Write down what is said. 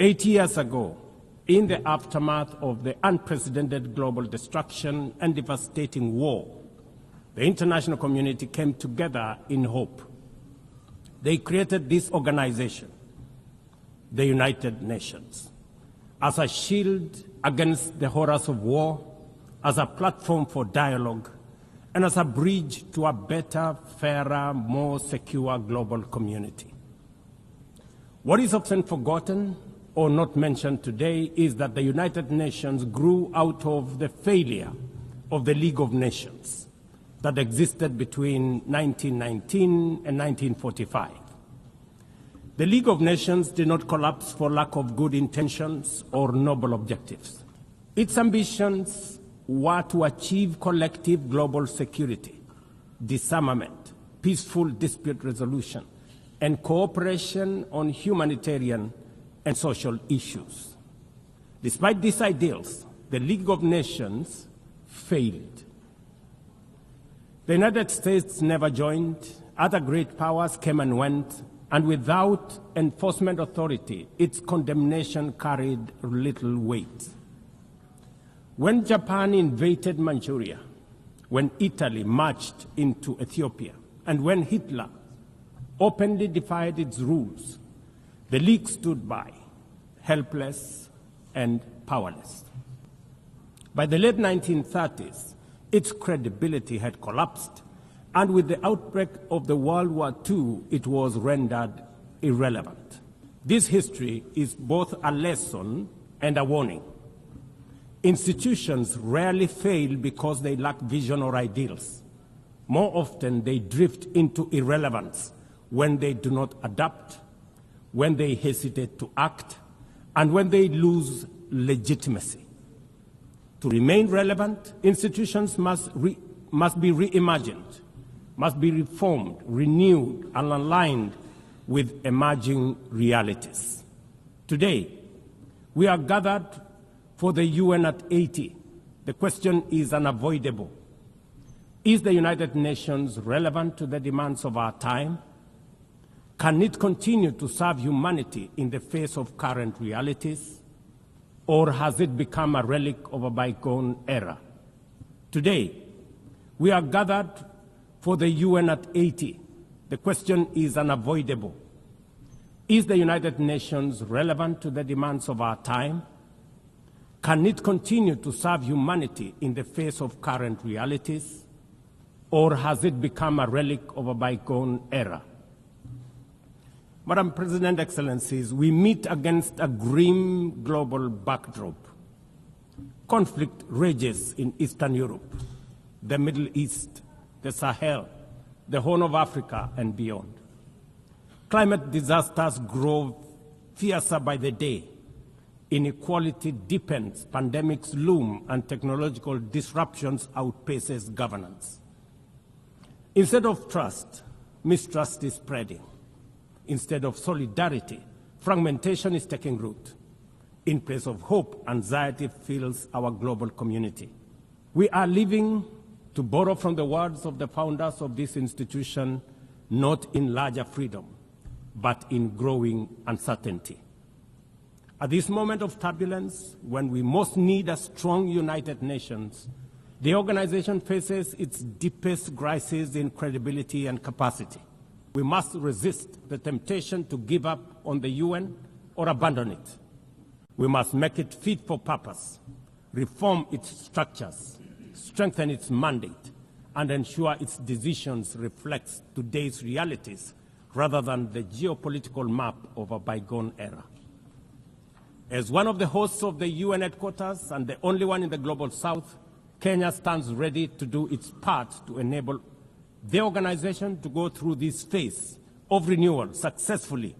8 years ago, in the aftermath of the unprecedented global destruction and devastating war, the international community came together in hope. They created this organization, the United Nations, as a shield against the horrors of war, as a platform for dialogue, and as a bridge to a better, fairer, more secure global community. What is often forgotten or not mentioned today is that the United Nations grew out of the failure of the League of Nations that existed between 1919 and 1945. The League of Nations did not collapse for lack of good intentions or noble objectives. Its ambitions were to achieve collective global security, disarmament, peaceful dispute resolution, and cooperation on humanitarian and social issues. Despite these ideals, the League of Nations failed. The United States never joined, other great powers came and went, and without enforcement authority, its condemnation carried little weight. When Japan invaded Manchuria, when Italy marched into Ethiopia, and when Hitler openly defied its rules, the League stood by, helpless and powerless. By the late 1930s, its credibility had collapsed, and with the outbreak of the World War II, it was rendered irrelevant. This history is both a lesson and a warning. Institutions rarely fail because they lack vision or ideals. More often, they drift into irrelevance when they do not adapt, when they hesitate to act, and when they lose legitimacy. To remain relevant, institutions must be reimagined, must be reformed, renewed, and aligned with emerging realities. Today, we are gathered for the UN at 80. The question is unavoidable. Is the United Nations relevant to the demands of our time? Can it continue to serve humanity in the face of current realities? Or has it become a relic of a bygone era? Today, we are gathered for the UN at 80. The question is unavoidable. Is the United Nations relevant to the demands of our time? Can it continue to serve humanity in the face of current realities? Or has it become a relic of a bygone era? Madam President, Excellencies, we meet against a grim global backdrop. Conflict rages in Eastern Europe, the Middle East, the Sahel, the Horn of Africa, and beyond. Climate disasters grow fiercer by the day. Inequality deepens, pandemics loom, and technological disruptions outpaces governance. Instead of trust, mistrust is spreading. Instead of solidarity, fragmentation is taking root. In place of hope, anxiety fills our global community. We are living, to borrow from the words of the founders of this institution, not in larger freedom, but in growing uncertainty. At this moment of turbulence, when we most need a strong United Nations, the organization faces its deepest crisis in credibility and capacity. We must resist the temptation to give up on the UN or abandon it. We must make it fit for purpose, reform its structures, strengthen its mandate, and ensure its decisions reflect today's realities rather than the geopolitical map of a bygone era. As one of the hosts of the UN headquarters and the only one in the Global South, Kenya stands ready to do its part to enable the organization to go through this phase of renewal successfully.